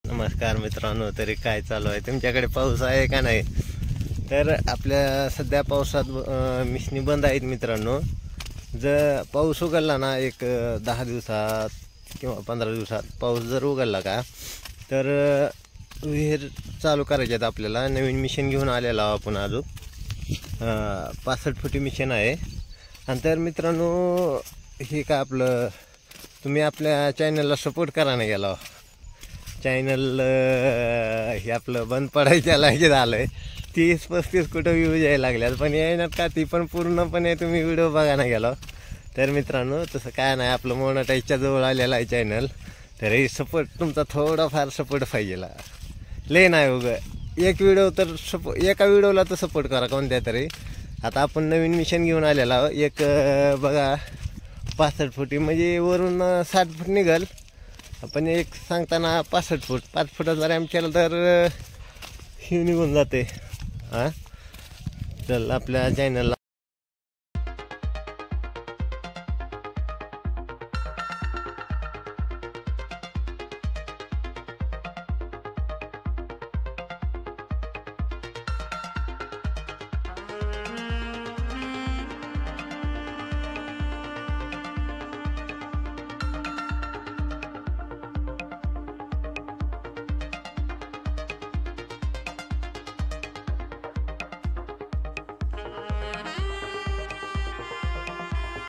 नमस्कार मित्रांनो, तरी काय चालू आहे तुमच्याकडे? पाऊस आहे का नाही? तर आपल्या सध्या पावसात मिशनी बंद आहेत मित्रांनो. जर पाऊस उघडला ना, एक 10 दिवसात किंवा 15 दिवसात पाऊस जर उघडला का, तर विहीर चालू करायचे आहेत आपल्याला. नवीन मिशन घेऊन आलेला आपण अजून 65 फुटी मिशन आहे. आणि तर मित्रांनो, हे का आपलं तुम्ही आपल्या चॅनलला सपोर्ट करा नाही गेला. चॅनल हे आपलं बंद पडायच्या लागे झालं आहे. 30-35 कुठं व्ह्यूज यायला लागल्यात, पण येणार का ती पण पूर्णपणे तुम्ही व्हिडिओ बघा नाही गेला. तर मित्रांनो, तसं काय नाही, आपलं मोनटाईजच्या जवळ आलेलं आहे चॅनल. तर हे सपोर्ट तुमचा थोडाफार सपोर्ट पाहिजे. लय नाही उगं एक व्हिडिओ तर एका व्हिडिओला तर सपोर्ट करा कोणत्या तरी. आता आपण नवीन मिशन घेऊन आलेला एक बघा 65 फुटी, म्हणजे वरून 60 फूट निघाल. आपण एक सांगताना 65 फूट 5 फुटाचा रॅम्प केला तर ही निघून जाते. हां, चल आपल्या चॅनलला